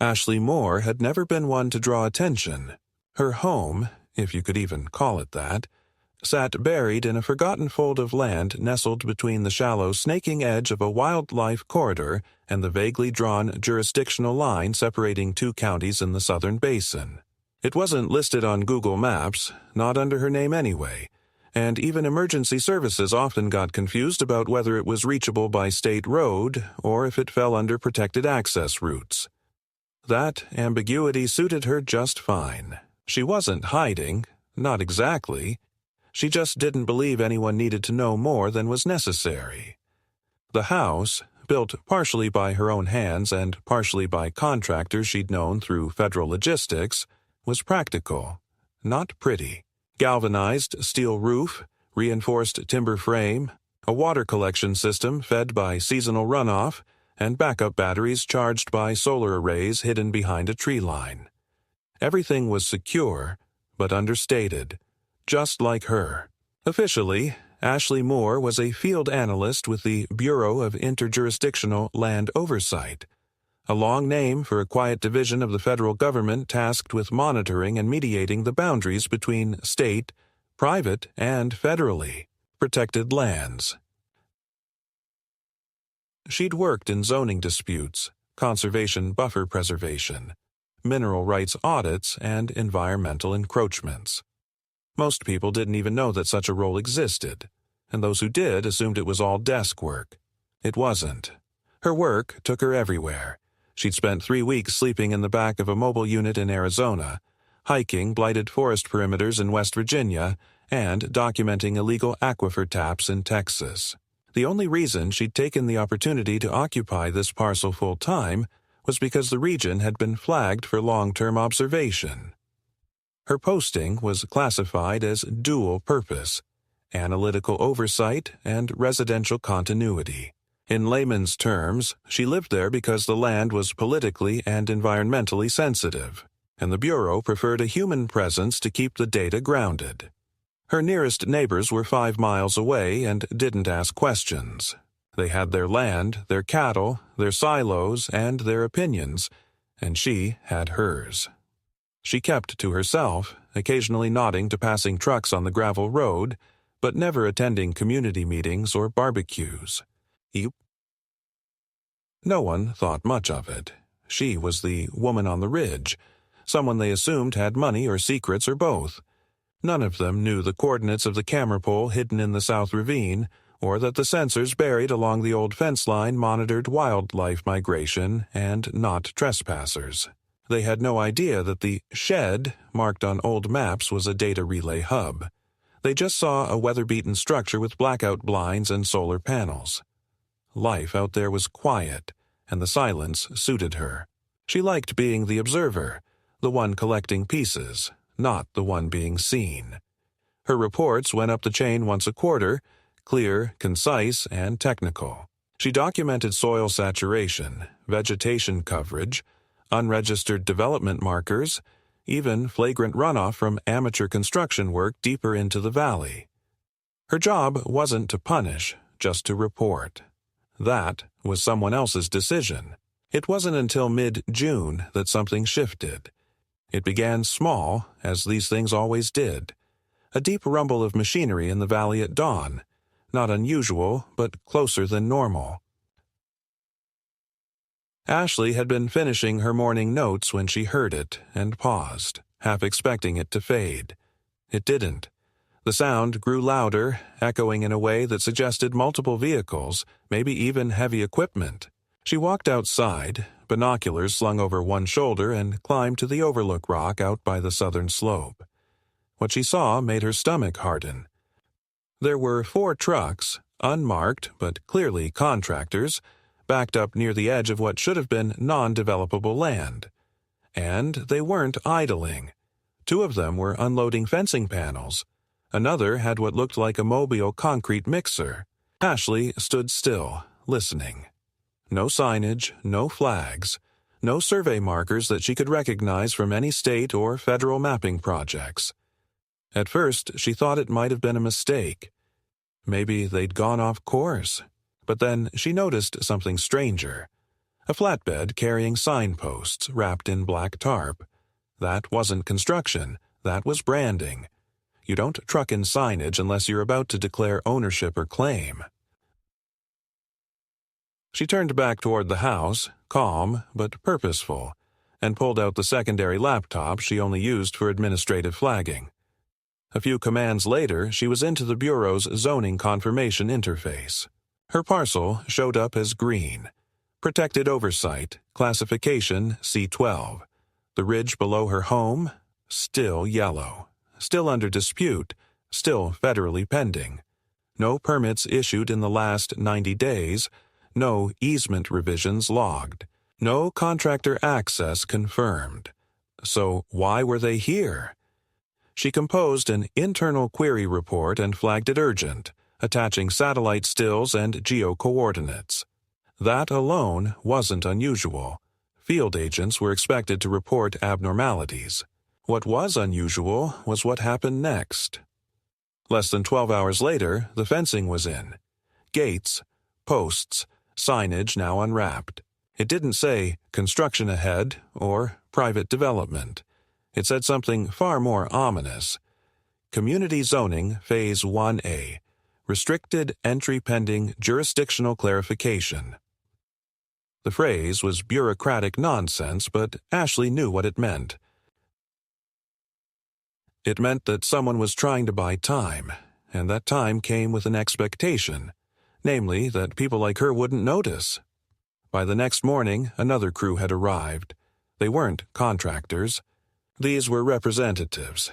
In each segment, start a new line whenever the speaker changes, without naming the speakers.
Ashley Moore had never been one to draw attention. Her home, if you could even call it that, sat buried in a forgotten fold of land nestled between the shallow snaking edge of a wildlife corridor and the vaguely drawn jurisdictional line separating two counties in the southern basin. It wasn't listed on Google Maps, not under her name anyway, and even emergency services often got confused about whether it was reachable by state road or if it fell under protected access routes. That ambiguity suited her just fine. She wasn't hiding, not exactly. She just didn't believe anyone needed to know more than was necessary. The house, built partially by her own hands and partially by contractors she'd known through federal logistics, was practical, not pretty. Galvanized steel roof, reinforced timber frame, a water collection system fed by seasonal runoff, and backup batteries charged by solar arrays hidden behind a tree line. Everything was secure, but understated, just like her. Officially, Ashley Moore was a field analyst with the Bureau of Interjurisdictional Land Oversight, a long name for a quiet division of the federal government tasked with monitoring and mediating the boundaries between state, private, and federally protected lands. She'd worked in zoning disputes, conservation buffer preservation, mineral rights audits, and environmental encroachments. Most people didn't even know that such a role existed, and those who did assumed it was all desk work. It wasn't. Her work took her everywhere. She'd spent 3 weeks sleeping in the back of a mobile unit in Arizona, hiking blighted forest perimeters in West Virginia, and documenting illegal aquifer taps in Texas. The only reason she'd taken the opportunity to occupy this parcel full-time was because the region had been flagged for long-term observation. Her posting was classified as dual purpose, analytical oversight and residential continuity. In layman's terms, she lived there because the land was politically and environmentally sensitive, and the Bureau preferred a human presence to keep the data grounded. Her nearest neighbors were 5 miles away and didn't ask questions. They had their land, their cattle, their silos, and their opinions, and she had hers. She kept to herself, occasionally nodding to passing trucks on the gravel road, but never attending community meetings or barbecues. No one thought much of it. She was the woman on the ridge, someone they assumed had money or secrets or both. None of them knew the coordinates of the camera pole hidden in the South Ravine, or that the sensors buried along the old fence line monitored wildlife migration and not trespassers. They had no idea that the shed marked on old maps was a data relay hub. They just saw a weather-beaten structure with blackout blinds and solar panels. Life out there was quiet, and the silence suited her. She liked being the observer, the one collecting pieces, not the one being seen. Her reports went up the chain once a quarter, clear, concise, and technical. She documented soil saturation, vegetation coverage, unregistered development markers, even flagrant runoff from amateur construction work deeper into the valley. Her job wasn't to punish, just to report. That was someone else's decision. It wasn't until mid-June that something shifted. It began small, as these things always did. A deep rumble of machinery in the valley at dawn. Not unusual, but closer than normal. Ashley had been finishing her morning notes when she heard it and paused, half expecting it to fade. It didn't. The sound grew louder, echoing in a way that suggested multiple vehicles, maybe even heavy equipment. She walked outside, binoculars slung over one shoulder, and climbed to the overlook rock out by the southern slope. What she saw made her stomach harden. There were 4 trucks, unmarked but clearly contractors, backed up near the edge of what should have been non-developable land. And they weren't idling. 2 of them were unloading fencing panels. Another had what looked like a mobile concrete mixer. Ashley stood still, listening. No signage, no flags, no survey markers that she could recognize from any state or federal mapping projects. At first, she thought it might have been a mistake. Maybe they'd gone off course. But then she noticed something stranger. A flatbed carrying signposts wrapped in black tarp. That wasn't construction, that was branding. You don't truck in signage unless you're about to declare ownership or claim. She turned back toward the house, calm but purposeful, and pulled out the secondary laptop she only used for administrative flagging. A few commands later, she was into the Bureau's zoning confirmation interface. Her parcel showed up as green. Protected oversight, classification C12. The ridge below her home, still yellow. Still under dispute, still federally pending. No permits issued in the last 90 days, no easement revisions logged, no contractor access confirmed. So why were they here? She composed an internal query report and flagged it urgent, attaching satellite stills and geo-coordinates. That alone wasn't unusual. Field agents were expected to report abnormalities. What was unusual was what happened next. Less than 12 hours later, the fencing was in. Gates, posts, signage now unwrapped. It didn't say construction ahead or private development. It said something far more ominous. Community Zoning Phase 1A. Restricted Entry Pending Jurisdictional Clarification. The phrase was bureaucratic nonsense, but Ashley knew what it meant. It meant that someone was trying to buy time, and that time came with an expectation, namely that people like her wouldn't notice. By the next morning, another crew had arrived. They weren't contractors. These were representatives.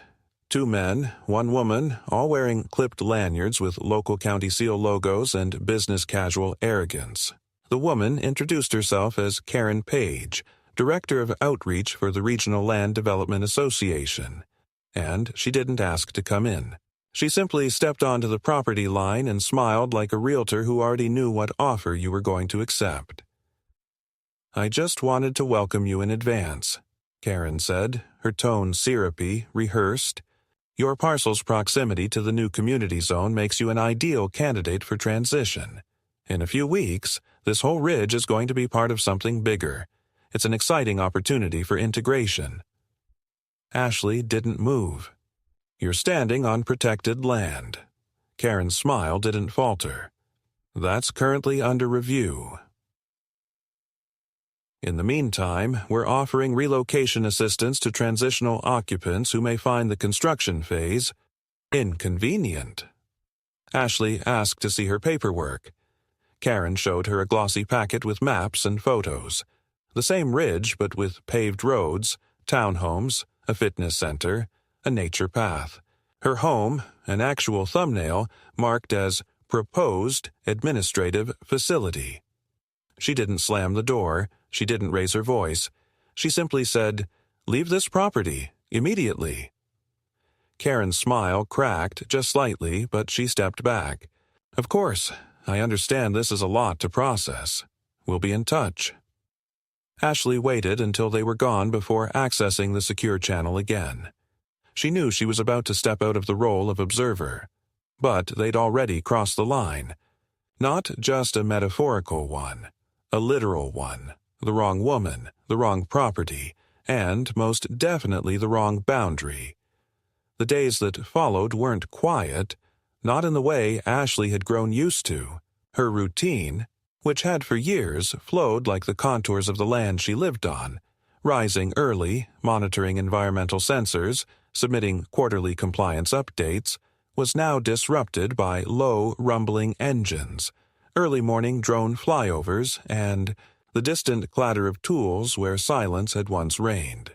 2 men, 1 woman, all wearing clipped lanyards with local county seal logos and business casual arrogance. The woman introduced herself as Karen Page, Director of Outreach for the Regional Land Development Association, and she didn't ask to come in. She simply stepped onto the property line and smiled like a realtor who already knew what offer you were going to accept. "I just wanted to welcome you in advance," Karen said, her tone syrupy, rehearsed. "Your parcel's proximity to the new community zone makes you an ideal candidate for transition. In a few weeks, this whole ridge is going to be part of something bigger. It's an exciting opportunity for integration." Ashley didn't move. "You're standing on protected land." Karen's smile didn't falter. "That's currently under review. In the meantime, we're offering relocation assistance to transitional occupants who may find the construction phase inconvenient." Ashley asked to see her paperwork. Karen showed her a glossy packet with maps and photos. The same ridge, but with paved roads, townhomes, a fitness center, a nature path. Her home, an actual thumbnail, marked as Proposed Administrative Facility. She didn't slam the door. She didn't raise her voice. She simply said, "Leave this property, immediately." Karen's smile cracked just slightly, but she stepped back. "Of course, I understand this is a lot to process. We'll be in touch." Ashley waited until they were gone before accessing the secure channel again. She knew she was about to step out of the role of observer. But they'd already crossed the line. Not just a metaphorical one, a literal one. The wrong woman, the wrong property, and most definitely the wrong boundary. The days that followed weren't quiet, not in the way Ashley had grown used to. Her routine, which had for years flowed like the contours of the land she lived on, rising early, monitoring environmental sensors, submitting quarterly compliance updates, was now disrupted by low, rumbling engines, early morning drone flyovers, and the distant clatter of tools where silence had once reigned.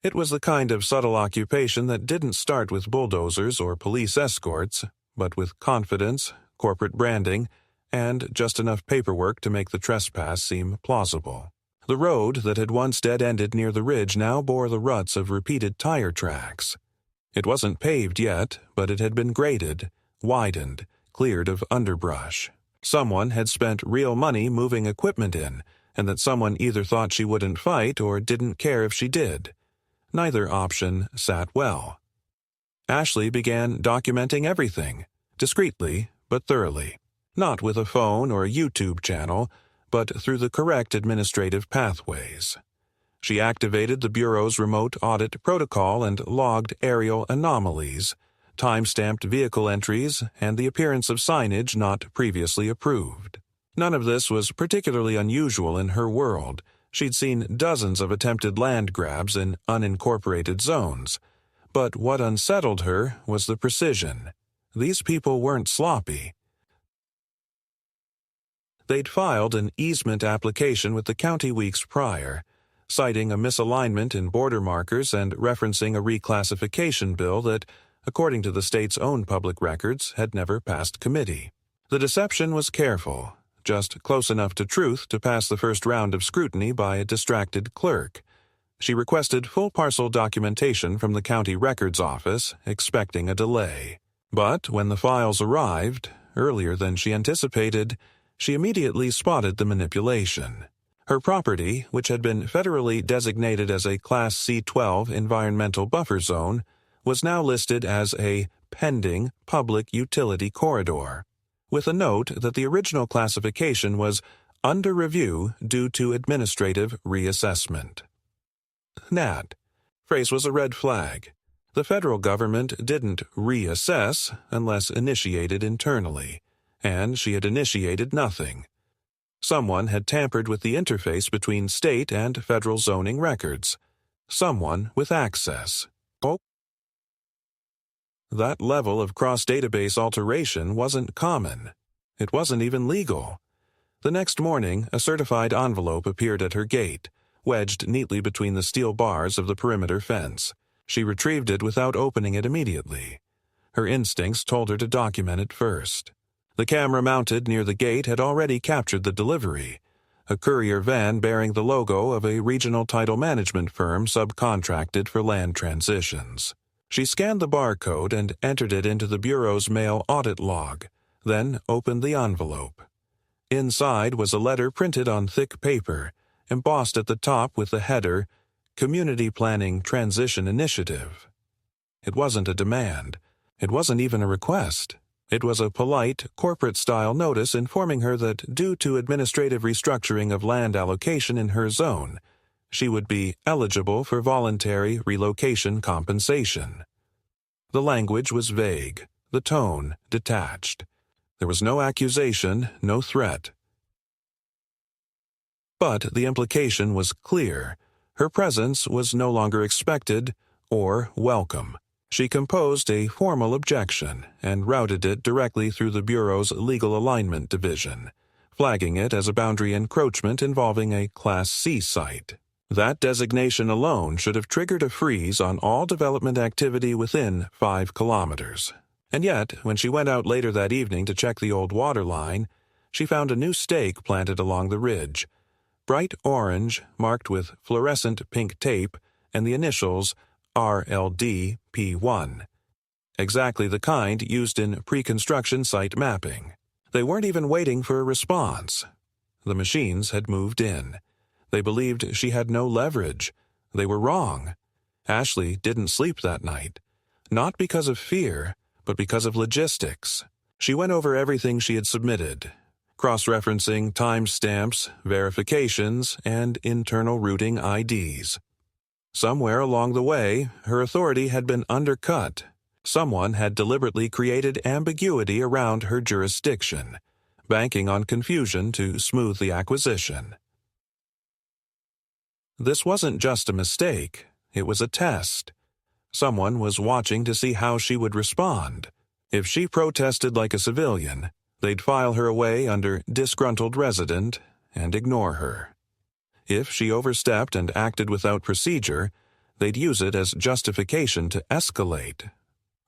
It was the kind of subtle occupation that didn't start with bulldozers or police escorts, but with confidence, corporate branding, and just enough paperwork to make the trespass seem plausible. The road that had once dead-ended near the ridge now bore the ruts of repeated tire tracks. It wasn't paved yet, but it had been graded, widened, cleared of underbrush. Someone had spent real money moving equipment in, and that someone either thought she wouldn't fight or didn't care if she did. Neither option sat well. Ashley began documenting everything, discreetly but thoroughly. Not with a phone or a YouTube channel, but through the correct administrative pathways. She activated the Bureau's remote audit protocol and logged aerial anomalies, time-stamped vehicle entries, and the appearance of signage not previously approved. None of this was particularly unusual in her world. She'd seen dozens of attempted land grabs in unincorporated zones. But what unsettled her was the precision. These people weren't sloppy. They'd filed an easement application with the county weeks prior, citing a misalignment in border markers and referencing a reclassification bill that, according to the state's own public records, had never passed committee. The deception was careful, just close enough to truth to pass the first round of scrutiny by a distracted clerk. She requested full parcel documentation from the county records office, expecting a delay. But when the files arrived, earlier than she anticipated, she immediately spotted the manipulation. Her property, which had been federally designated as a Class C12 environmental buffer zone, was now listed as a pending public utility corridor, with a note that the original classification was under review due to administrative reassessment. That phrase was a red flag. The federal government didn't reassess unless initiated internally, and she had initiated nothing. Someone had tampered with the interface between state and federal zoning records. Someone with access. That level of cross-database alteration wasn't common. It wasn't even legal. The next morning, a certified envelope appeared at her gate, wedged neatly between the steel bars of the perimeter fence. She retrieved it without opening it immediately. Her instincts told her to document it first. The camera mounted near the gate had already captured the delivery, a courier van bearing the logo of a regional title management firm subcontracted for land transitions. She scanned the barcode and entered it into the Bureau's mail audit log, then opened the envelope. Inside was a letter printed on thick paper, embossed at the top with the header, Community Planning Transition Initiative. It wasn't a demand. It wasn't even a request. It was a polite, corporate-style notice informing her that due to administrative restructuring of land allocation in her zone, she would be eligible for voluntary relocation compensation. The language was vague, the tone detached. There was no accusation, no threat. But the implication was clear. Her presence was no longer expected or welcome. She composed a formal objection and routed it directly through the Bureau's Legal Alignment Division, flagging it as a boundary encroachment involving a Class C site. That designation alone should have triggered a freeze on all development activity within 5 kilometers. And yet, when she went out later that evening to check the old water line, she found a new stake planted along the ridge, bright orange, marked with fluorescent pink tape, and the initials RLD-P1. Exactly the kind used in pre-construction site mapping. They weren't even waiting for a response. The machines had moved in. They believed she had no leverage. They were wrong. Ashley didn't sleep that night. Not because of fear, but because of logistics. She went over everything she had submitted, cross-referencing timestamps, verifications, and internal routing IDs. Somewhere along the way, her authority had been undercut. Someone had deliberately created ambiguity around her jurisdiction, banking on confusion to smooth the acquisition. This wasn't just a mistake, it was a test. Someone was watching to see how she would respond. If she protested like a civilian, they'd file her away under disgruntled resident and ignore her. If she overstepped and acted without procedure, they'd use it as justification to escalate.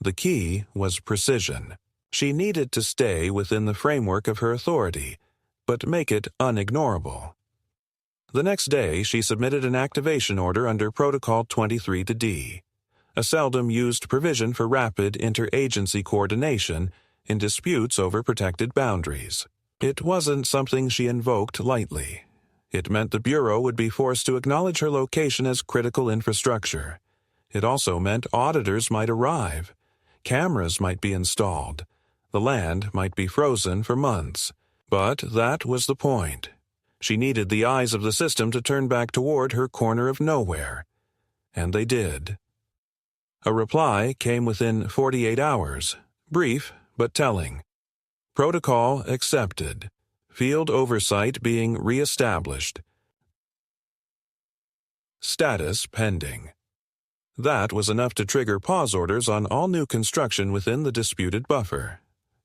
The key was precision. She needed to stay within the framework of her authority, but make it unignorable. The next day, she submitted an activation order under Protocol 23-D, a seldom-used provision for rapid interagency coordination in disputes over protected boundaries. It wasn't something she invoked lightly. It meant the Bureau would be forced to acknowledge her location as critical infrastructure. It also meant auditors might arrive. Cameras might be installed. The land might be frozen for months, but that was the point. She needed the eyes of the system to turn back toward her corner of nowhere. And they did. A reply came within 48 hours, brief but telling. Protocol accepted. Field oversight being reestablished. Status pending. That was enough to trigger pause orders on all new construction within the disputed buffer.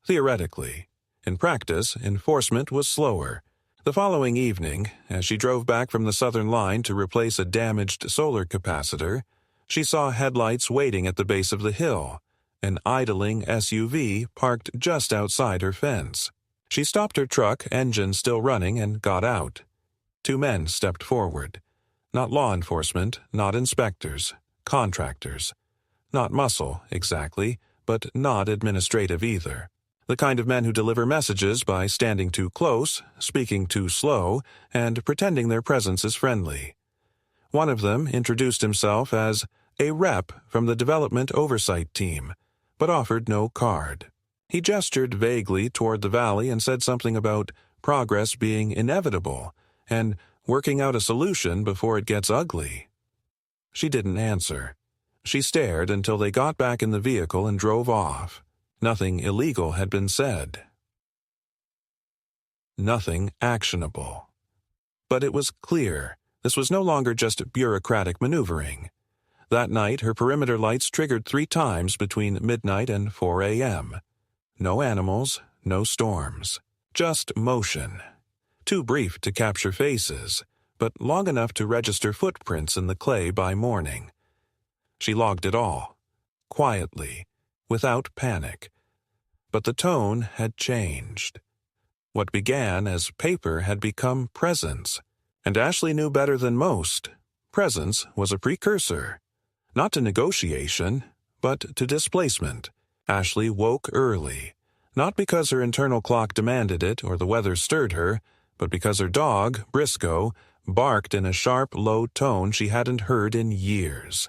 Theoretically. In practice, enforcement was slower. The following evening, as she drove back from the southern line to replace a damaged solar capacitor, she saw headlights waiting at the base of the hill, an idling SUV parked just outside her fence. She stopped her truck, engine still running, and got out. 2 men stepped forward. Not law enforcement, not inspectors, contractors. Not muscle, exactly, but not administrative either. The kind of men who deliver messages by standing too close, speaking too slow, and pretending their presence is friendly. One of them introduced himself as a rep from the Development Oversight Team, but offered no card. He gestured vaguely toward the valley and said something about progress being inevitable and working out a solution before it gets ugly. She didn't answer. She stared until they got back in the vehicle and drove off. Nothing illegal had been said. Nothing actionable. But it was clear this was no longer just bureaucratic maneuvering. That night, her perimeter lights triggered 3 times between midnight and 4 a.m. No animals, no storms. Just motion. Too brief to capture faces, but long enough to register footprints in the clay by morning. She logged it all. Quietly. Without panic. But the tone had changed. What began as paper had become presence. And Ashley knew better than most. Presence was a precursor. Not to negotiation, but to displacement. Ashley woke early. Not because her internal clock demanded it or the weather stirred her, but because her dog, Briscoe, barked in a sharp, low tone she hadn't heard in years.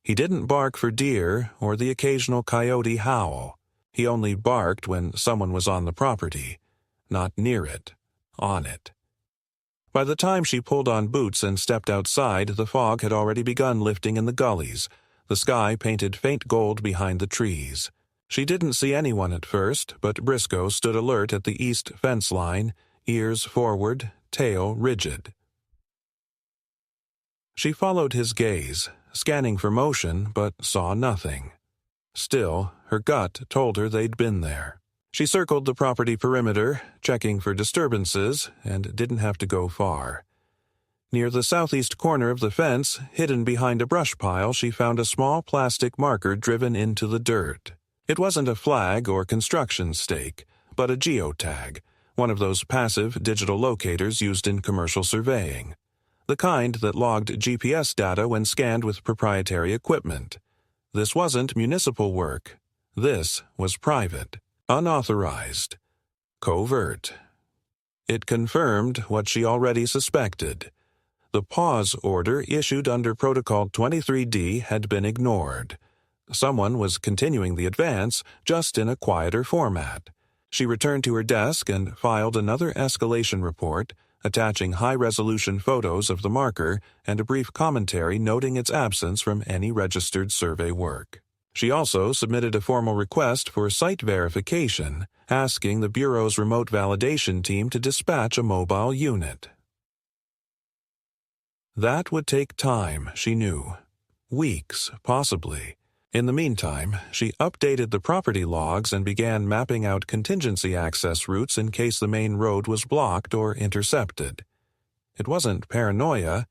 He didn't bark for deer or the occasional coyote howl. He only barked when someone was on the property, not near it, on it. By the time she pulled on boots and stepped outside, the fog had already begun lifting in the gullies, the sky painted faint gold behind the trees. She didn't see anyone at first, but Briscoe stood alert at the east fence line, ears forward, tail rigid. She followed his gaze, scanning for motion, but saw nothing. Still, her gut told her they'd been there. She circled the property perimeter, checking for disturbances, and didn't have to go far. Near the southeast corner of the fence, hidden behind a brush pile, she found a small plastic marker driven into the dirt. It wasn't a flag or construction stake, but a geotag, one of those passive digital locators used in commercial surveying. The kind that logged GPS data when scanned with proprietary equipment. This wasn't municipal work. This was private, unauthorized, covert. It confirmed what she already suspected. The pause order issued under Protocol 23D had been ignored. Someone was continuing the advance, just in a quieter format. She returned to her desk and filed another escalation report, attaching high-resolution photos of the marker and a brief commentary noting its absence from any registered survey work. She also submitted a formal request for site verification, asking the Bureau's remote validation team to dispatch a mobile unit. That would take time, she knew. Weeks, possibly. In the meantime, she updated the property logs and began mapping out contingency access routes in case the main road was blocked or intercepted. It wasn't paranoia,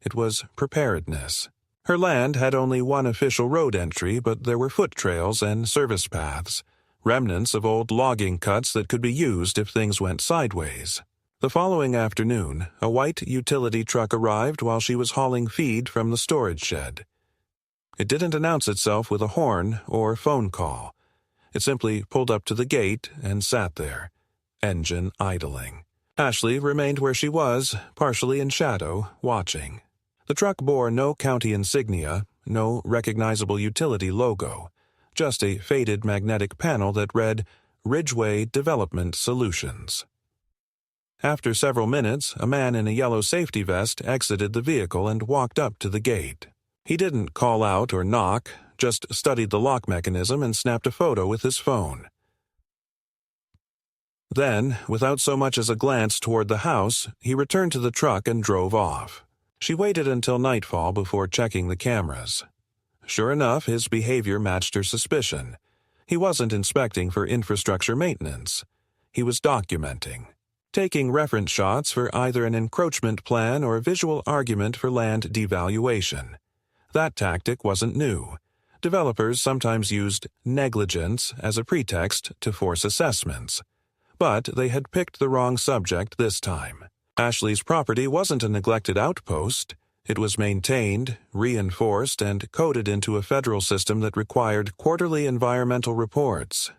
it was preparedness. Her land had only one official road entry, but there were foot trails and service paths, remnants of old logging cuts that could be used if things went sideways. The following afternoon, a white utility truck arrived while she was hauling feed from the storage shed. It didn't announce itself with a horn or phone call. It simply pulled up to the gate and sat there, engine idling. Ashley remained where she was, partially in shadow, watching. The truck bore no county insignia, no recognizable utility logo, just a faded magnetic panel that read, Ridgeway Development Solutions. After several minutes, a man in a yellow safety vest exited the vehicle and walked up to the gate. He didn't call out or knock, just studied the lock mechanism and snapped a photo with his phone. Then, without so much as a glance toward the house, he returned to the truck and drove off. She waited until nightfall before checking the cameras. Sure enough, his behavior matched her suspicion. He wasn't inspecting for infrastructure maintenance. He was documenting, taking reference shots for either an encroachment plan or a visual argument for land devaluation. That tactic wasn't new. Developers sometimes used negligence as a pretext to force assessments. But they had picked the wrong subject this time. Ashley's property wasn't a neglected outpost. It was maintained, reinforced, and coded into a federal system that required quarterly environmental reports.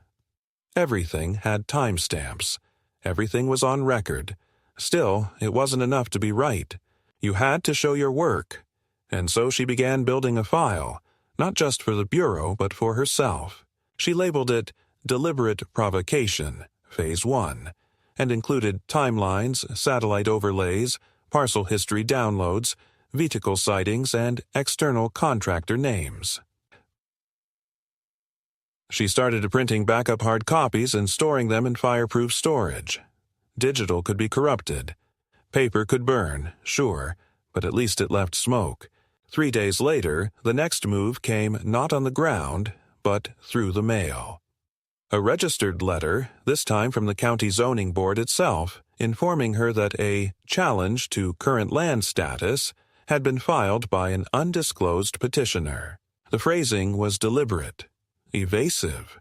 Everything had timestamps. Everything was on record. Still, it wasn't enough to be right. You had to show your work. And so she began building a file, not just for the Bureau, but for herself. She labeled it Deliberate Provocation, Phase 1, and included timelines, satellite overlays, parcel history downloads, vehicle sightings, and external contractor names. She started printing backup hard copies and storing them in fireproof storage. Digital could be corrupted. Paper could burn, sure, but at least it left smoke. 3 days later, the next move came not on the ground, but through the mail. A registered letter, this time from the county zoning board itself, informing her that a challenge to current land status had been filed by an undisclosed petitioner. The phrasing was deliberate, evasive.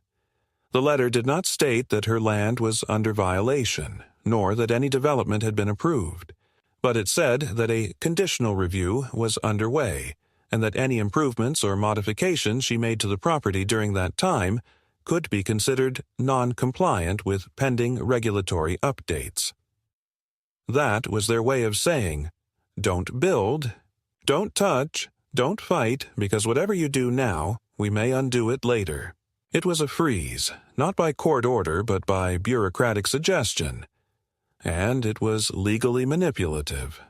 The letter did not state that her land was under violation, nor that any development had been approved, but it said that a conditional review was underway, and that any improvements or modifications she made to the property during that time could be considered non-compliant with pending regulatory updates. That was their way of saying, don't build, don't touch, don't fight, because whatever you do now, we may undo it later. It was a freeze, not by court order but by bureaucratic suggestion. And it was legally manipulative.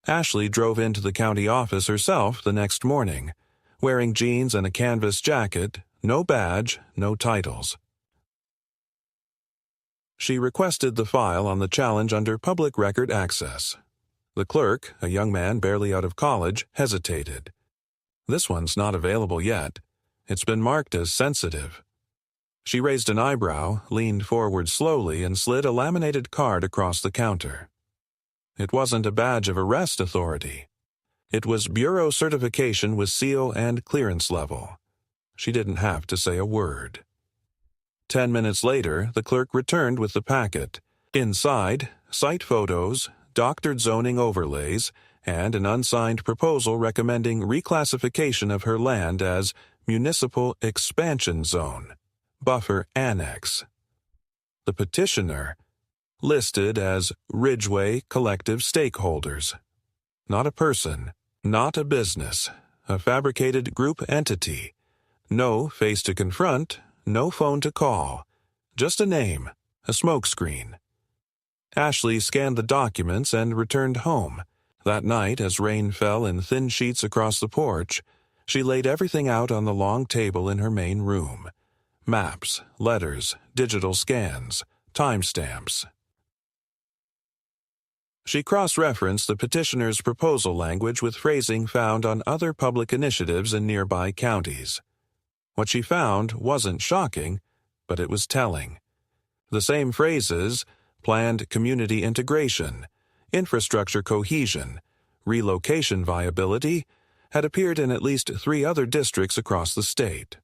Ashley drove into the county office herself the next morning, wearing jeans and a canvas jacket, no badge, no titles. She requested the file on the challenge under public record access. The clerk, a young man barely out of college, hesitated. This one's not available yet. It's been marked as sensitive. She raised an eyebrow, leaned forward slowly, and slid a laminated card across the counter. It wasn't a badge of arrest authority. It was Bureau certification with seal and clearance level. She didn't have to say a word. 10 minutes later, the clerk returned with the packet. Inside, site photos, doctored zoning overlays, and an unsigned proposal recommending reclassification of her land as Municipal Expansion Zone, Buffer Annex. The petitioner, listed as Ridgeway Collective Stakeholders. Not a person, not a business, a fabricated group entity. No face to confront, no phone to call. Just a name, a smokescreen. Ashley scanned the documents and returned home. That night, as rain fell in thin sheets across the porch, she laid everything out on the long table in her main room. Maps, letters, digital scans, timestamps. She cross-referenced the petitioner's proposal language with phrasing found on other public initiatives in nearby counties. What she found wasn't shocking, but it was telling. The same phrases, planned community integration, infrastructure cohesion, relocation viability, had appeared in at least 3 other districts across the state.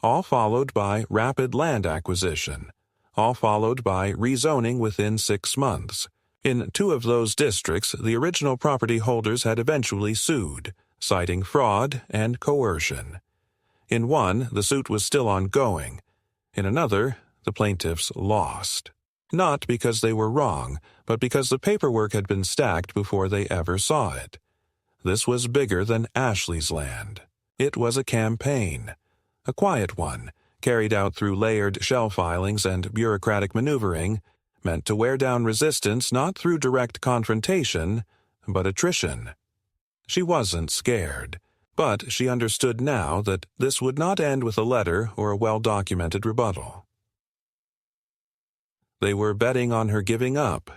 All followed by rapid land acquisition, all followed by rezoning within 6 months. In 2 of those districts, the original property holders had eventually sued, citing fraud and coercion. In one, the suit was still ongoing. In another, the plaintiffs lost. Not because they were wrong, but because the paperwork had been stacked before they ever saw it. This was bigger than Ashley's land. It was a campaign. A quiet one, carried out through layered shell filings and bureaucratic maneuvering, meant to wear down resistance not through direct confrontation, but attrition. She wasn't scared, but she understood now that this would not end with a letter or a well-documented rebuttal. They were betting on her giving up.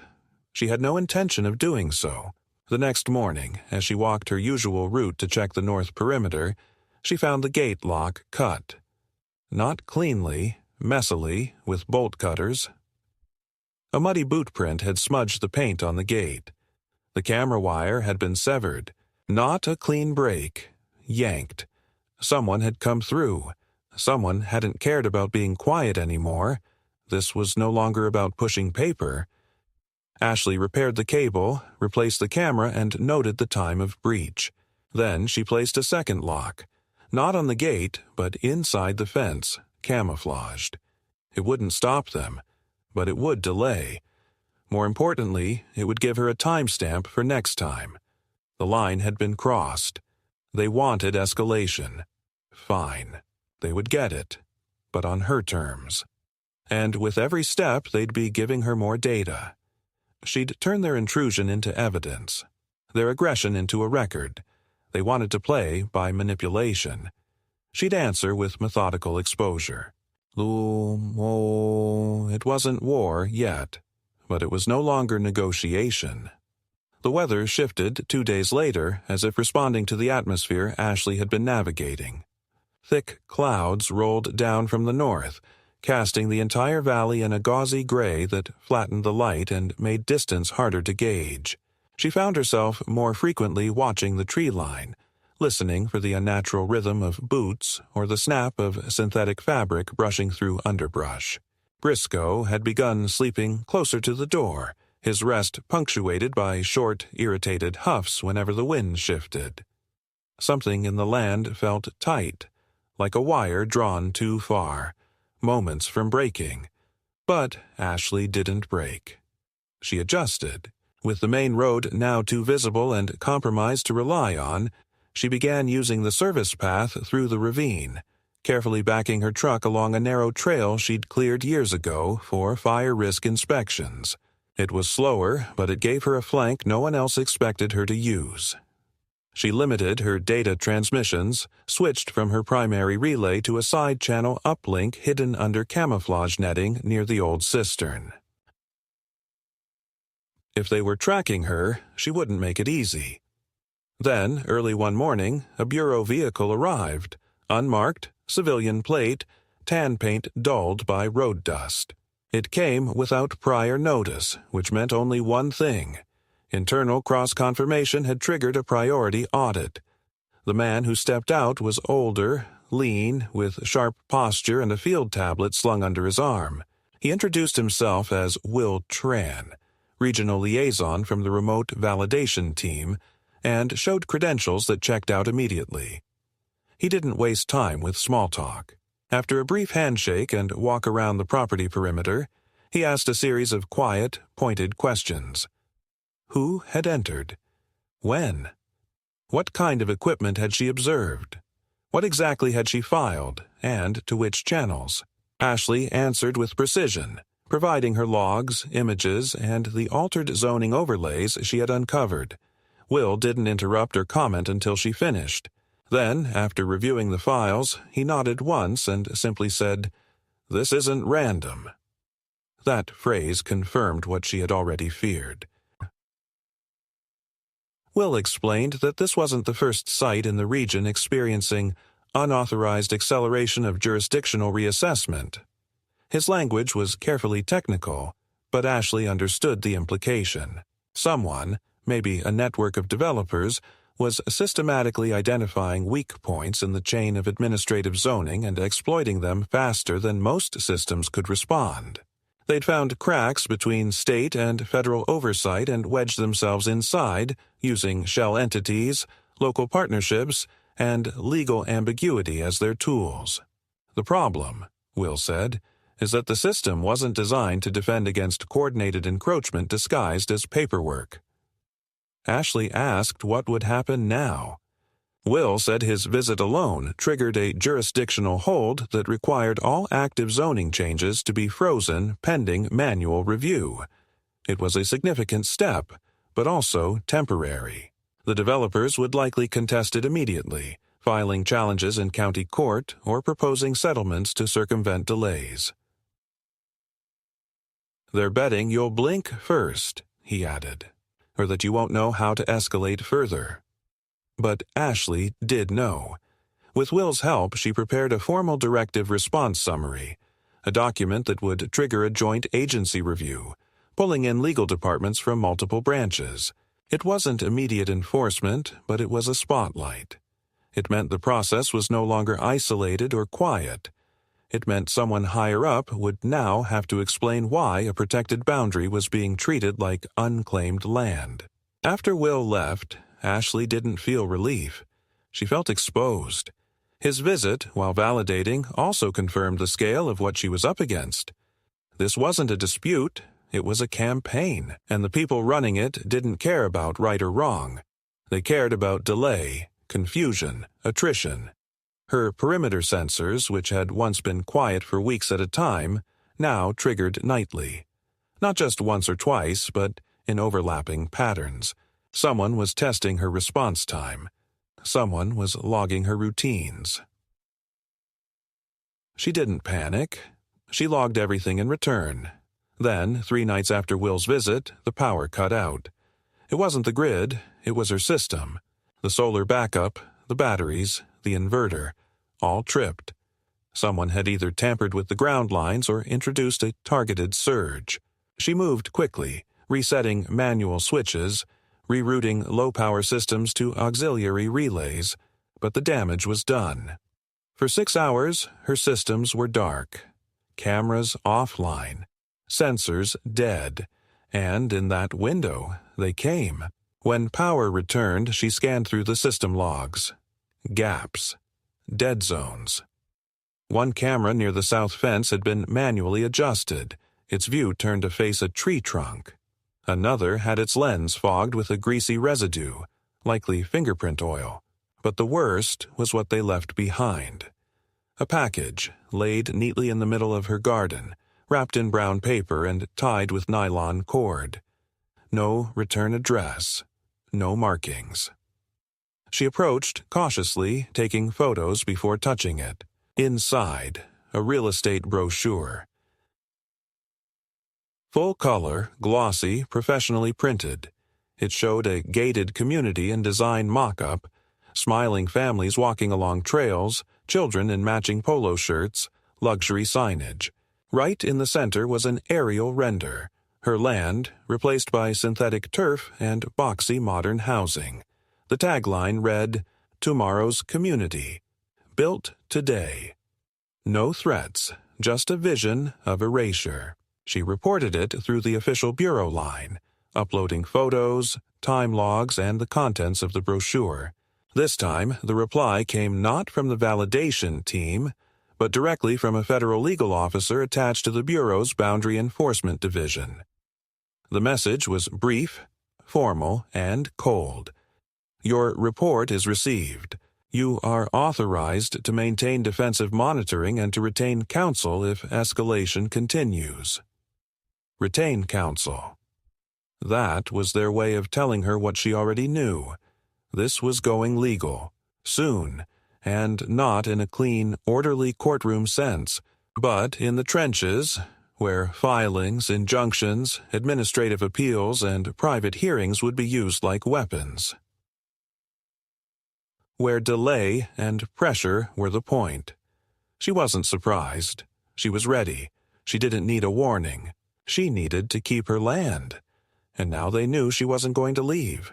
She had no intention of doing so. The next morning, as she walked her usual route to check the north perimeter, she found the gate lock cut. Not cleanly, messily, with bolt cutters. A muddy boot print had smudged the paint on the gate. The camera wire had been severed. Not a clean break. Yanked. Someone had come through. Someone hadn't cared about being quiet anymore. This was no longer about pushing paper. Ashley repaired the cable, replaced the camera, and noted the time of breach. Then she placed a second lock. Not on the gate, but inside the fence, camouflaged. It wouldn't stop them, but it would delay. More importantly, it would give her a timestamp for next time. The line had been crossed. They wanted escalation. Fine. They would get it, but on her terms. And with every step, they'd be giving her more data. She'd turn their intrusion into evidence, their aggression into a record. They wanted to play by manipulation. She'd answer with methodical exposure. It wasn't war yet, but it was no longer negotiation. The weather shifted 2 days later, as if responding to the atmosphere Ashley had been navigating. Thick clouds rolled down from the north, casting the entire valley in a gauzy gray that flattened the light and made distance harder to gauge. She found herself more frequently watching the tree line, listening for the unnatural rhythm of boots or the snap of synthetic fabric brushing through underbrush. Briscoe had begun sleeping closer to the door, his rest punctuated by short, irritated huffs whenever the wind shifted. Something in the land felt tight, like a wire drawn too far, moments from breaking. But Ashley didn't break. She adjusted. With the main road now too visible and compromised to rely on, she began using the service path through the ravine, carefully backing her truck along a narrow trail she'd cleared years ago for fire risk inspections. It was slower, but it gave her a flank no one else expected her to use. She limited her data transmissions, switched from her primary relay to a side-channel uplink hidden under camouflage netting near the old cistern. If they were tracking her, she wouldn't make it easy. Then, early one morning, a bureau vehicle arrived, unmarked, civilian plate, tan paint dulled by road dust. It came without prior notice, which meant only one thing. Internal cross-confirmation had triggered a priority audit. The man who stepped out was older, lean, with sharp posture and a field tablet slung under his arm. He introduced himself as Will Tran, regional liaison from the remote validation team, and showed credentials that checked out immediately. He didn't waste time with small talk. After a brief handshake and walk around the property perimeter, he asked a series of quiet, pointed questions. Who had entered? When? What kind of equipment had she observed? What exactly had she filed, and to which channels? Ashley answered with precision, providing her logs, images, and the altered zoning overlays she had uncovered. Will didn't interrupt or comment until she finished. Then, after reviewing the files, he nodded once and simply said, "This isn't random." That phrase confirmed what she had already feared. Will explained that this wasn't the first site in the region experiencing unauthorized acceleration of jurisdictional reassessment. His language was carefully technical, but Ashley understood the implication. Someone, maybe a network of developers, was systematically identifying weak points in the chain of administrative zoning and exploiting them faster than most systems could respond. They'd found cracks between state and federal oversight and wedged themselves inside, using shell entities, local partnerships, and legal ambiguity as their tools. The problem, Will said, is that the system wasn't designed to defend against coordinated encroachment disguised as paperwork. Ashley asked what would happen now. Will said his visit alone triggered a jurisdictional hold that required all active zoning changes to be frozen pending manual review. It was a significant step, but also temporary. The developers would likely contest it immediately, filing challenges in county court or proposing settlements to circumvent delays. "They're betting you'll blink first," he added, "or that you won't know how to escalate further." But Ashley did know. With Will's help, she prepared a formal directive response summary, a document that would trigger a joint agency review, pulling in legal departments from multiple branches. It wasn't immediate enforcement, but it was a spotlight. It meant the process was no longer isolated or quiet. It meant someone higher up would now have to explain why a protected boundary was being treated like unclaimed land. After Will left, Ashley didn't feel relief. She felt exposed. His visit, while validating, also confirmed the scale of what she was up against. This wasn't a dispute, it was a campaign, and the people running it didn't care about right or wrong. They cared about delay, confusion, attrition. Her perimeter sensors, which had once been quiet for weeks at a time, now triggered nightly. Not just once or twice, but in overlapping patterns. Someone was testing her response time. Someone was logging her routines. She didn't panic. She logged everything in return. Then, 3 nights after Will's visit, the power cut out. It wasn't the grid, it was her system. The solar backup, the batteries, the inverter, all tripped. Someone had either tampered with the ground lines or introduced a targeted surge. She moved quickly, resetting manual switches, rerouting low-power systems to auxiliary relays, but the damage was done. For 6 hours, her systems were dark, cameras offline, sensors dead, and in that window, they came. When power returned, she scanned through the system logs. Gaps. Dead zones. One camera near the south fence had been manually adjusted, its view turned to face a tree trunk. Another had its lens fogged with a greasy residue, likely fingerprint oil. But the worst was what they left behind. A package, laid neatly in the middle of her garden, wrapped in brown paper and tied with nylon cord. No return address, no markings. She approached cautiously, taking photos before touching it. Inside, a real estate brochure. Full color, glossy, professionally printed. It showed a gated community and design mock-up, smiling families walking along trails, children in matching polo shirts, luxury signage. Right in the center was an aerial render, her land replaced by synthetic turf and boxy modern housing. The tagline read, "Tomorrow's Community. Built today." No threats, just a vision of erasure. She reported it through the official bureau line, uploading photos, time logs, and the contents of the brochure. This time, the reply came not from the validation team, but directly from a federal legal officer attached to the Bureau's Boundary Enforcement Division. The message was brief, formal, and cold. "Your report is received. You are authorized to maintain defensive monitoring and to retain counsel if escalation continues." Retain counsel. That was their way of telling her what she already knew. This was going legal, soon, and not in a clean, orderly courtroom sense, but in the trenches, where filings, injunctions, administrative appeals, and private hearings would be used like weapons. Where delay and pressure were the point. She wasn't surprised. She was ready. She didn't need a warning. She needed to keep her land. And now they knew she wasn't going to leave.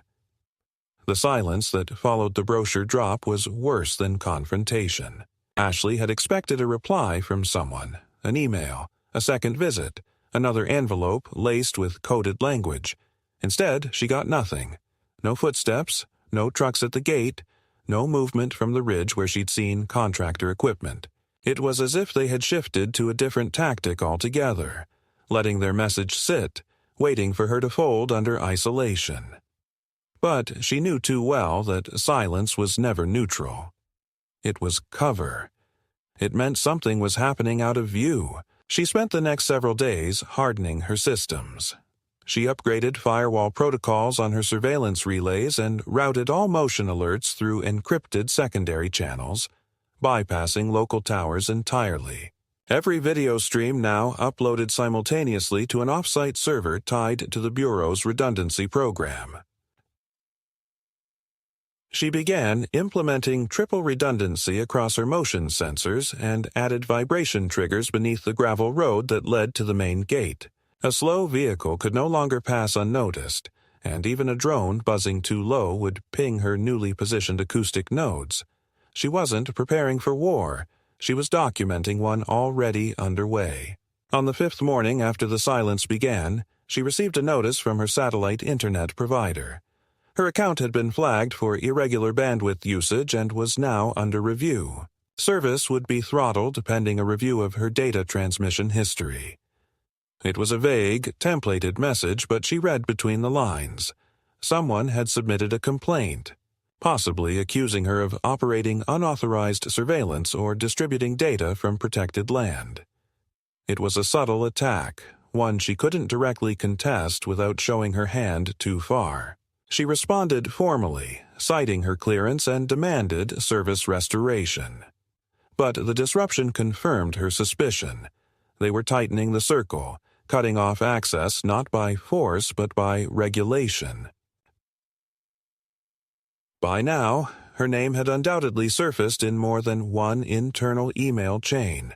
The silence that followed the brochure drop was worse than confrontation. Ashley had expected a reply from someone, an email, a second visit, another envelope laced with coded language. Instead, she got nothing. No footsteps, no trucks at the gate, no movement from the ridge where she'd seen contractor equipment. It was as if they had shifted to a different tactic altogether, letting their message sit, waiting for her to fold under isolation. But she knew too well that silence was never neutral. It was cover. It meant something was happening out of view. She spent the next several days hardening her systems. She upgraded firewall protocols on her surveillance relays and routed all motion alerts through encrypted secondary channels, bypassing local towers entirely. Every video stream now uploaded simultaneously to an off-site server tied to the Bureau's redundancy program. She began implementing triple redundancy across her motion sensors and added vibration triggers beneath the gravel road that led to the main gate. A slow vehicle could no longer pass unnoticed, and even a drone buzzing too low would ping her newly positioned acoustic nodes. She wasn't preparing for war. She was documenting one already underway. On the 5th morning after the silence began, she received a notice from her satellite internet provider. Her account had been flagged for irregular bandwidth usage and was now under review. Service would be throttled pending a review of her data transmission history. It was a vague, templated message, but she read between the lines. Someone had submitted a complaint, possibly accusing her of operating unauthorized surveillance or distributing data from protected land. It was a subtle attack, one she couldn't directly contest without showing her hand too far. She responded formally, citing her clearance and demanded service restoration. But the disruption confirmed her suspicion. They were tightening the circle, cutting off access not by force but by regulation. By now, her name had undoubtedly surfaced in more than one internal email chain.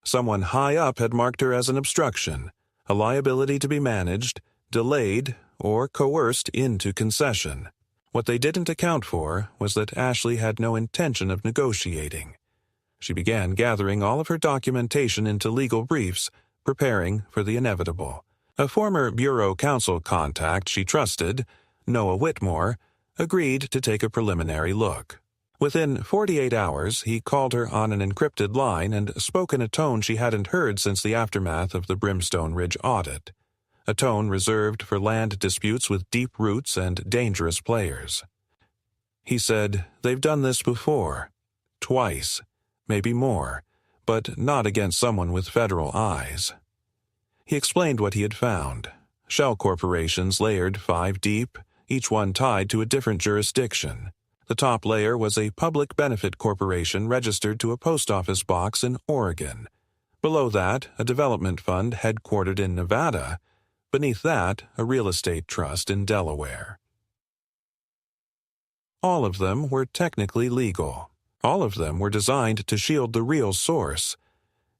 Someone high up had marked her as an obstruction, a liability to be managed, delayed, or coerced into concession. What they didn't account for was that Ashley had no intention of negotiating. She began gathering all of her documentation into legal briefs, preparing for the inevitable. A former Bureau counsel contact she trusted, Noah Whitmore, agreed to take a preliminary look. Within 48 hours, he called her on an encrypted line and spoke in a tone she hadn't heard since the aftermath of the Brimstone Ridge audit, a tone reserved for land disputes with deep roots and dangerous players. He said, "They've done this before. Twice. Maybe more, but not against someone with federal eyes." He explained what he had found. Shell corporations layered 5 deep, each one tied to a different jurisdiction. The top layer was a public benefit corporation registered to a post office box in Oregon. Below that, a development fund headquartered in Nevada. Beneath that, a real estate trust in Delaware. All of them were technically legal. All of them were designed to shield the real source.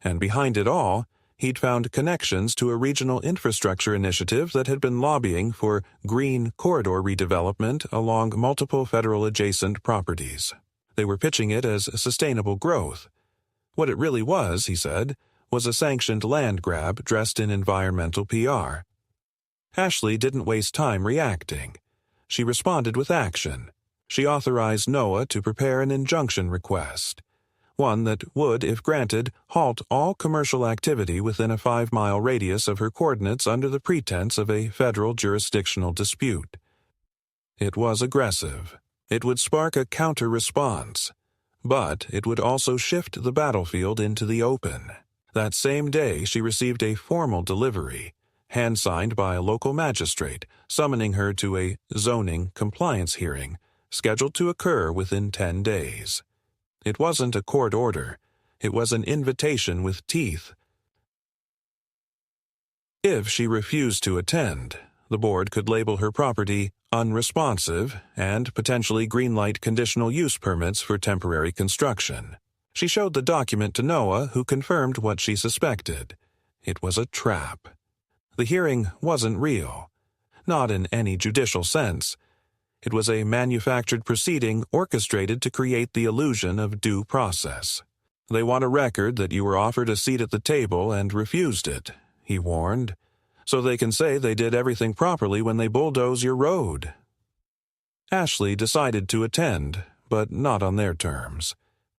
And behind it all, he'd found connections to a regional infrastructure initiative that had been lobbying for green corridor redevelopment along multiple federal-adjacent properties. They were pitching it as sustainable growth. What it really was, he said, was a sanctioned land grab dressed in environmental PR. Ashley didn't waste time reacting. She responded with action. She authorized Noah to prepare an injunction request, one that would, if granted, halt all commercial activity within a 5-mile radius of her coordinates under the pretense of a federal jurisdictional dispute. It was aggressive. It would spark a counter-response, but it would also shift the battlefield into the open. That same day, she received a formal delivery, hand-signed by a local magistrate, summoning her to a zoning compliance hearing, scheduled to occur within 10 days. It wasn't a court order. It was an invitation with teeth. If she refused to attend, the board could label her property unresponsive and potentially greenlight conditional use permits for temporary construction. She showed the document to Noah, who confirmed what she suspected. It was a trap. The hearing wasn't real, not in any judicial sense. It was a manufactured proceeding orchestrated to create the illusion of due process. "They want a record that you were offered a seat at the table and refused it," he warned, "so they can say they did everything properly when they bulldoze your road." Ashley decided to attend, but not on their terms.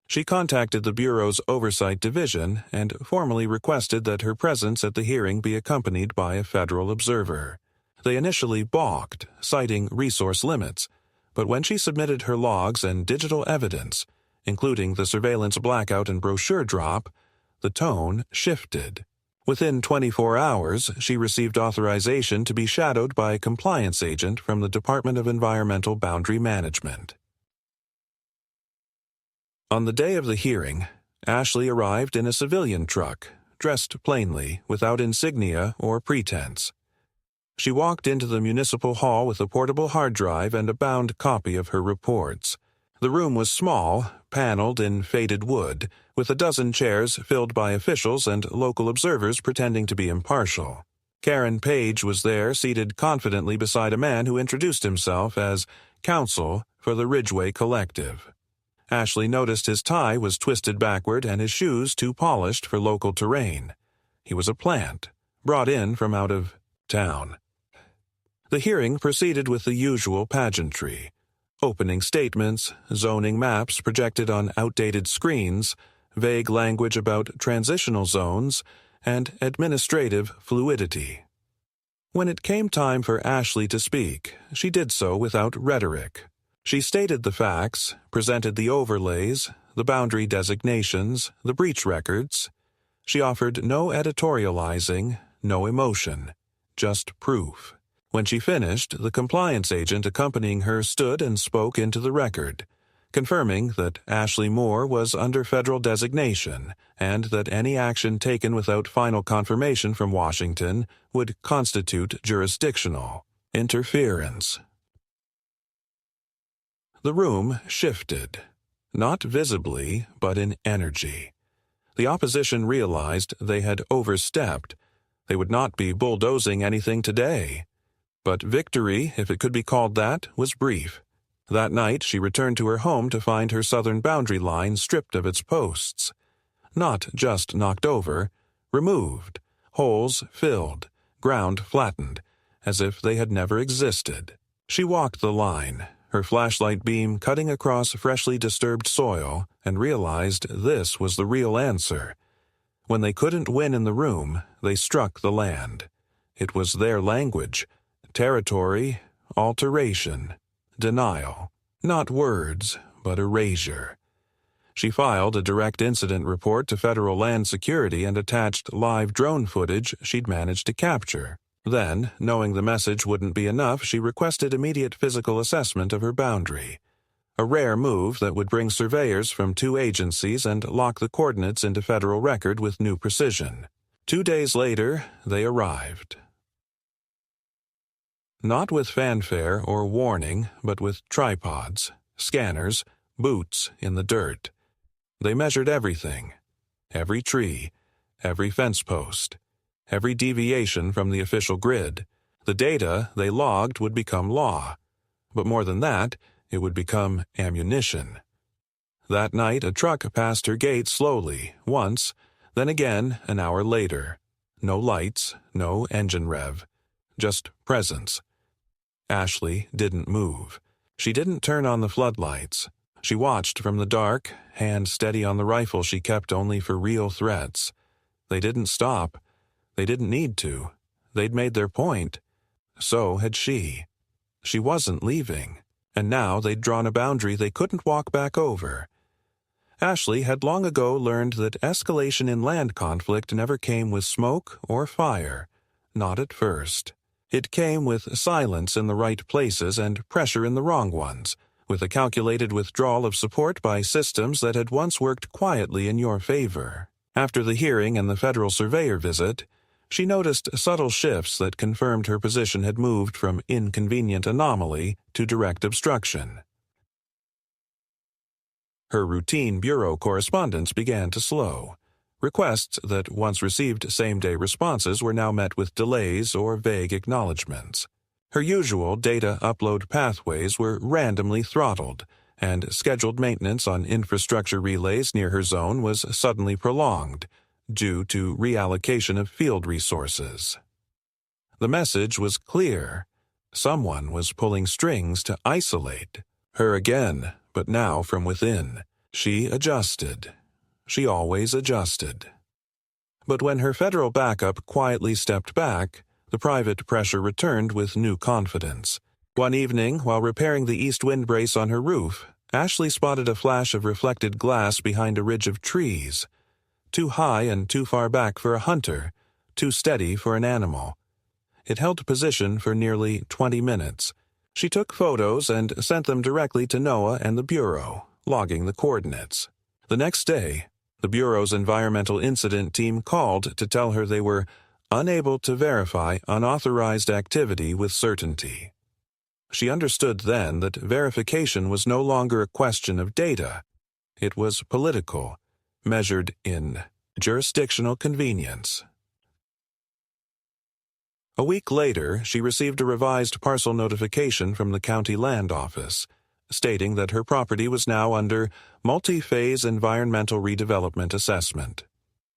She contacted the Bureau's Oversight Division and formally requested that her presence at the hearing be accompanied by a federal observer. They initially balked, citing resource limits, but when she submitted her logs and digital evidence, including the surveillance blackout and brochure drop, the tone shifted. Within 24 hours, she received authorization to be shadowed by a compliance agent from the Department of Environmental Boundary Management. On the day of the hearing, Ashley arrived in a civilian truck, dressed plainly, without insignia or pretense. She walked into the municipal hall with a portable hard drive and a bound copy of her reports. The room was small, paneled in faded wood, with a dozen chairs filled by officials and local observers pretending to be impartial. Karen Page was there, seated confidently beside a man who introduced himself as counsel for the Ridgeway Collective. Ashley noticed his tie was twisted backward and his shoes too polished for local terrain. He was a plant, brought in from out of town. The hearing proceeded with the usual pageantry. Opening statements, zoning maps projected on outdated screens, vague language about transitional zones, and administrative fluidity. When it came time for Ashley to speak, she did so without rhetoric. She stated the facts, presented the overlays, the boundary designations, the breach records. She offered no editorializing, no emotion, just proof. When she finished, the compliance agent accompanying her stood and spoke into the record, confirming that Ashley Moore was under federal designation and that any action taken without final confirmation from Washington would constitute jurisdictional interference. The room shifted, not visibly, but in energy. The opposition realized they had overstepped. They would not be bulldozing anything today. But victory, if it could be called that, was brief. That night she returned to her home to find her southern boundary line stripped of its posts. Not just knocked over, removed, holes filled, ground flattened, as if they had never existed. She walked the line, her flashlight beam cutting across freshly disturbed soil, and realized this was the real answer. When they couldn't win in the room, they struck the land. It was their language. Territory, alteration, denial. Not words, but erasure. She filed a direct incident report to Federal Land Security and attached live drone footage she'd managed to capture. Then, knowing the message wouldn't be enough, she requested immediate physical assessment of her boundary. A rare move that would bring surveyors from 2 agencies and lock the coordinates into federal record with new precision. 2 days later, they arrived. Not with fanfare or warning, but with tripods, scanners, boots in the dirt. They measured everything. Every tree, every fence post, every deviation from the official grid. The data they logged would become law. But more than that, it would become ammunition. That night, a truck passed her gate slowly, once, then again an hour later. No lights, no engine rev, just presence. Ashley didn't move. She didn't turn on the floodlights. She watched from the dark, hand steady on the rifle she kept only for real threats. They didn't stop. They didn't need to. They'd made their point. So had she. She wasn't leaving. And now they'd drawn a boundary they couldn't walk back over. Ashley had long ago learned that escalation in land conflict never came with smoke or fire. Not at first. It came with silence in the right places and pressure in the wrong ones, with a calculated withdrawal of support by systems that had once worked quietly in your favor. After the hearing and the federal surveyor visit, she noticed subtle shifts that confirmed her position had moved from inconvenient anomaly to direct obstruction. Her routine bureau correspondence began to slow. Requests that once received same-day responses were now met with delays or vague acknowledgments. Her usual data upload pathways were randomly throttled, and scheduled maintenance on infrastructure relays near her zone was suddenly prolonged, due to reallocation of field resources. The message was clear. Someone was pulling strings to isolate her again, but now from within. She adjusted. She always adjusted. But when her federal backup quietly stepped back, The private pressure returned with new confidence. One evening, while repairing the east windbrace on her roof, Ashley spotted a flash of reflected glass behind a ridge of trees. Too high and too far back for a hunter, too steady for an animal. It held position for nearly 20 minutes. She took photos and sent them directly to NOAA and the Bureau, logging the coordinates. The next day, the Bureau's Environmental Incident Team called to tell her they were unable to verify unauthorized activity with certainty. She understood then that verification was no longer a question of data. It was political, measured in jurisdictional convenience. A week later, she received a revised parcel notification from the county land office, stating that her property was now under multi-phase environmental redevelopment assessment.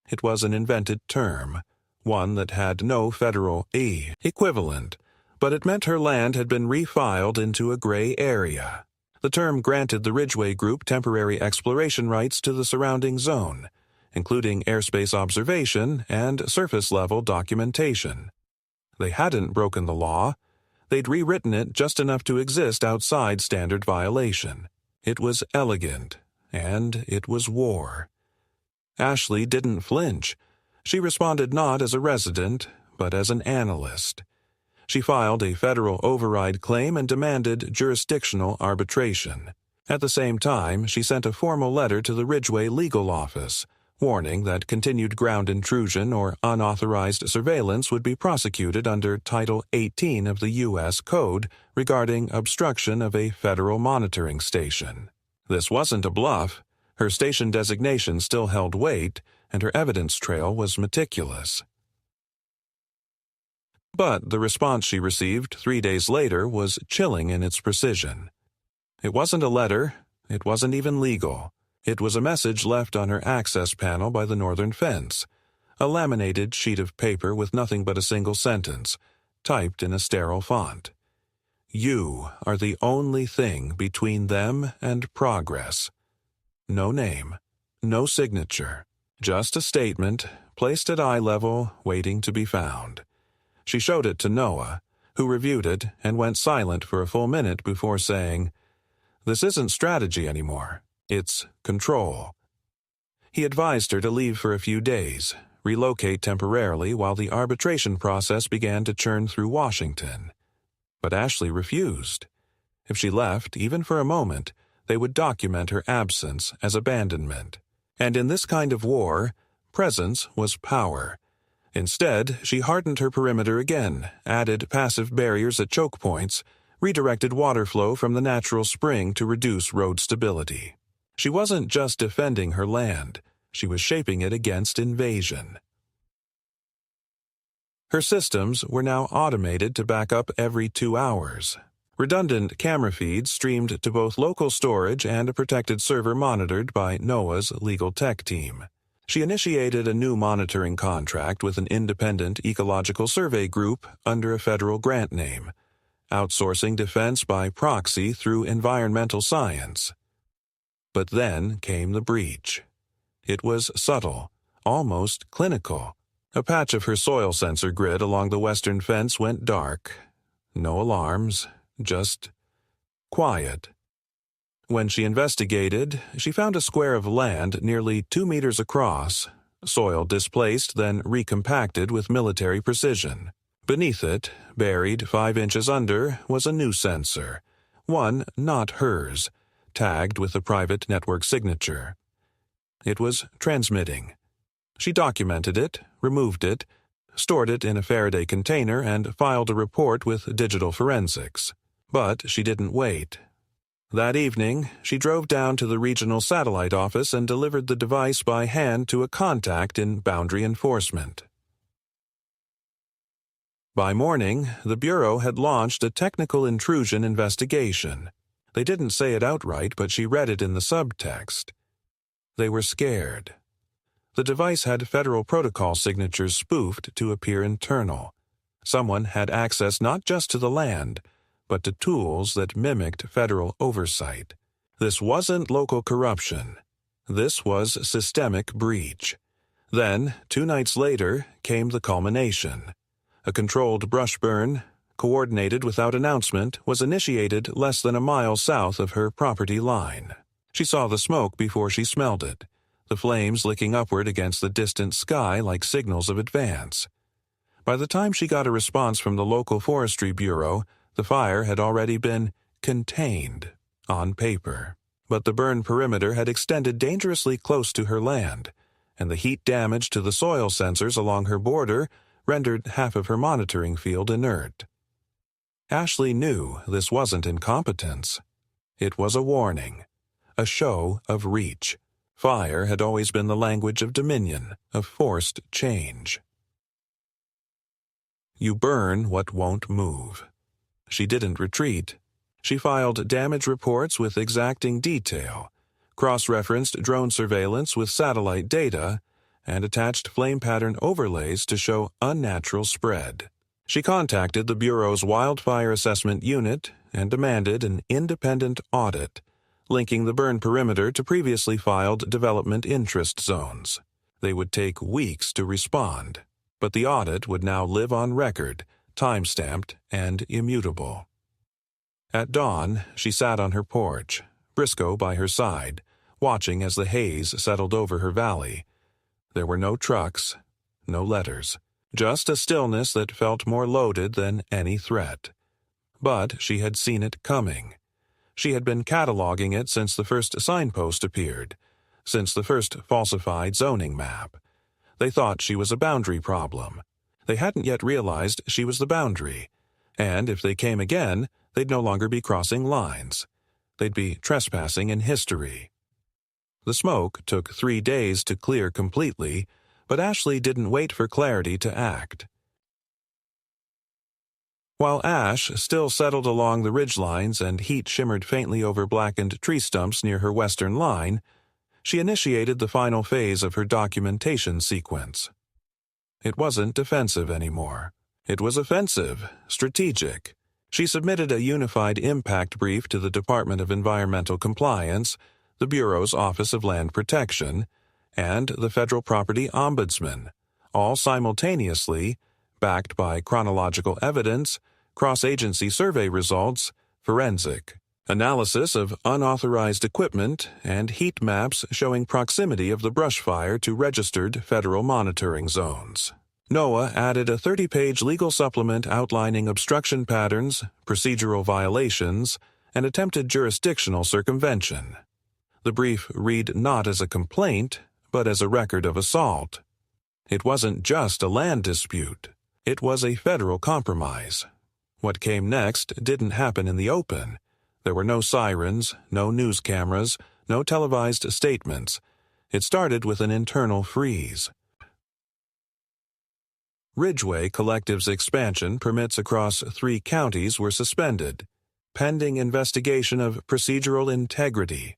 It was an invented term, one that had no federal equivalent, but it meant her land had been refiled into a gray area. The term granted the Ridgeway Group temporary exploration rights to the surrounding zone, including airspace observation and surface-level documentation. They hadn't broken the law. They'd rewritten it just enough to exist outside standard violation. It was elegant, and it was war. Ashley didn't flinch. She responded not as a resident, but as an analyst. She filed a federal override claim and demanded jurisdictional arbitration. At the same time, she sent a formal letter to the Ridgeway legal office, warning that continued ground intrusion or unauthorized surveillance would be prosecuted under Title 18 of the U.S. Code regarding obstruction of a federal monitoring station. This wasn't a bluff. Her station designation still held weight, and her evidence trail was meticulous. But the response she received 3 days later was chilling in its precision. It wasn't a letter. It wasn't even legal. It was a message left on her access panel by the northern fence, a laminated sheet of paper with nothing but a single sentence, typed in a sterile font. You are the only thing between them and progress. No name, no signature, just a statement, placed at eye level, waiting to be found. She showed it to NOAA, who reviewed it and went silent for a full minute before saying, "This isn't strategy anymore. It's control." He advised her to leave for a few days, relocate temporarily while the arbitration process began to churn through Washington. But Ashley refused. If she left, even for a moment, they would document her absence as abandonment. And in this kind of war, presence was power. Instead, she hardened her perimeter again, added passive barriers at choke points, redirected water flow from the natural spring to reduce road stability. She wasn't just defending her land, she was shaping it against invasion. Her systems were now automated to back up every 2 hours. Redundant camera feeds streamed to both local storage and a protected server monitored by NOAA's legal tech team. She initiated a new monitoring contract with an independent ecological survey group under a federal grant name, outsourcing defense by proxy through environmental science. But then came the breach. It was subtle, almost clinical. A patch of her soil sensor grid along the western fence went dark. No alarms, just quiet. When she investigated, she found a square of land nearly 2 meters across, soil displaced then recompacted with military precision. Beneath it, buried 5 inches under, was a new sensor, one not hers, tagged with a private network signature. It was transmitting. She documented it, removed it, stored it in a Faraday container, and filed a report with digital forensics. But she didn't wait. That evening, she drove down to the regional satellite office and delivered the device by hand to a contact in boundary enforcement. By morning, the Bureau had launched a technical intrusion investigation. They didn't say it outright, but she read it in the subtext. They were scared. The device had federal protocol signatures spoofed to appear internal. Someone had access not just to the land, but to tools that mimicked federal oversight. This wasn't local corruption. This was systemic breach. Then, 2 nights later, came the culmination. A controlled brush burn, coordinated without announcement, was initiated less than a mile south of her property line. She saw the smoke before she smelled it, the flames licking upward against the distant sky like signals of advance. By the time she got a response from the local forestry bureau, the fire had already been contained on paper. But the burn perimeter had extended dangerously close to her land, and the heat damage to the soil sensors along her border rendered half of her monitoring field inert. Ashley knew this wasn't incompetence. It was a warning, a show of reach. Fire had always been the language of dominion, of forced change. You burn what won't move. She didn't retreat. She filed damage reports with exacting detail, cross-referenced drone surveillance with satellite data, and attached flame pattern overlays to show unnatural spread. She contacted the Bureau's Wildfire Assessment Unit and demanded an independent audit, linking the burn perimeter to previously filed development interest zones. They would take weeks to respond, but the audit would now live on record, time-stamped and immutable. At dawn, she sat on her porch, Briscoe by her side, watching as the haze settled over her valley. There were no trucks, no letters, just a stillness that felt more loaded than any threat. But she had seen it coming. She had been cataloging it since the first signpost appeared, since the first falsified zoning map. They thought she was a boundary problem. They hadn't yet realized she was the boundary, and if they came again, they'd no longer be crossing lines. They'd be trespassing in history. The smoke took 3 days to clear completely, but Ashley didn't wait for clarity to act. While ash still settled along the ridgelines and heat shimmered faintly over blackened tree stumps near her western line, she initiated the final phase of her documentation sequence. It wasn't defensive anymore. It was offensive, strategic. She submitted a unified impact brief to the Department of Environmental Compliance, the Bureau's Office of Land Protection, and the Federal Property Ombudsman, all simultaneously, backed by chronological evidence, cross-agency survey results, forensic analysis of unauthorized equipment, and heat maps showing proximity of the brush fire to registered federal monitoring zones. NOAA added a 30-page legal supplement outlining obstruction patterns, procedural violations, and attempted jurisdictional circumvention. The brief read not as a complaint, but as a record of assault. It wasn't just a land dispute. It was a federal compromise. What came next didn't happen in the open. There were no sirens, no news cameras, no televised statements. It started with an internal freeze. Ridgeway Collective's expansion permits across 3 counties were suspended, pending investigation of procedural integrity.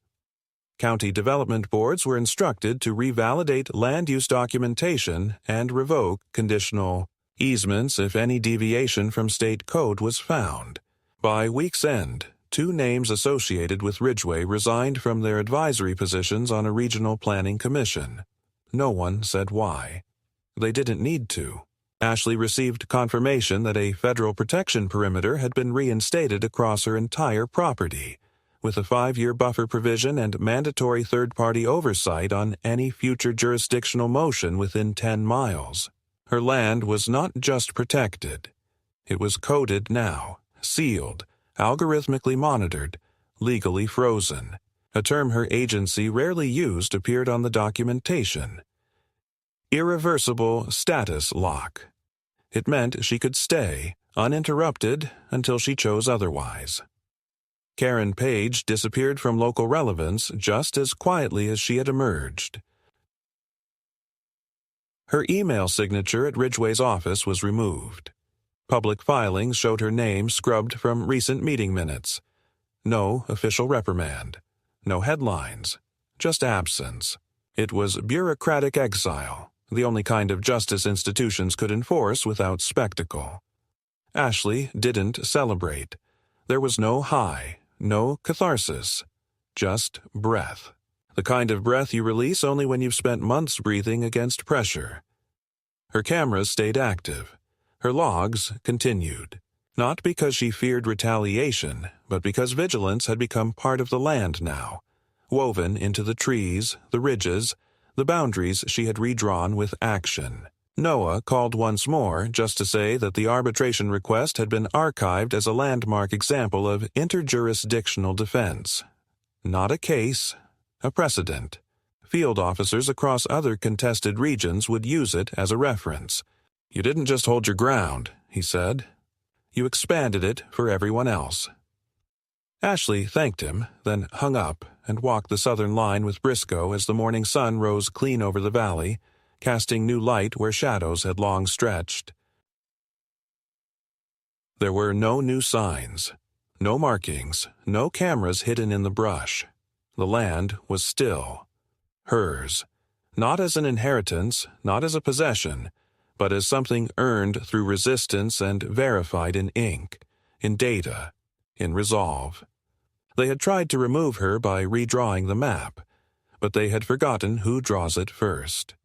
County development boards were instructed to revalidate land use documentation and revoke conditional easements if any deviation from state code was found. By week's end, 2 names associated with Ridgeway resigned from their advisory positions on a regional planning commission. No one said why. They didn't need to. Ashley received confirmation that a federal protection perimeter had been reinstated across her entire property, with a 5-year buffer provision and mandatory third-party oversight on any future jurisdictional motion within 10 miles. Her land was not just protected. It was coded now, sealed, algorithmically monitored, legally frozen. A term her agency rarely used appeared on the documentation. Irreversible status lock. It meant she could stay, uninterrupted, until she chose otherwise. Karen Page disappeared from local relevance just as quietly as she had emerged. Her email signature at Ridgeway's office was removed. Public filings showed her name scrubbed from recent meeting minutes. No official reprimand. No headlines. Just absence. It was bureaucratic exile, the only kind of justice institutions could enforce without spectacle. Ashley didn't celebrate. There was no high, no catharsis. Just breath. The kind of breath you release only when you've spent months breathing against pressure. Her cameras stayed active. Her logs continued. Not because she feared retaliation, but because vigilance had become part of the land now, woven into the trees, the ridges, the boundaries she had redrawn with action. Noah called once more just to say that the arbitration request had been archived as a landmark example of interjurisdictional defense. Not a case, a precedent. Field officers across other contested regions would use it as a reference. "You didn't just hold your ground," he said. "You expanded it for everyone else." Ashley thanked him, then hung up and walked the southern line with Briscoe as the morning sun rose clean over the valley, casting new light where shadows had long stretched. There were no new signs, no markings, no cameras hidden in the brush. The land was still. Hers. Not as an inheritance, not as a possession, but as something earned through resistance and verified in ink, in data, in resolve. They had tried to remove her by redrawing the map, but they had forgotten who draws it first.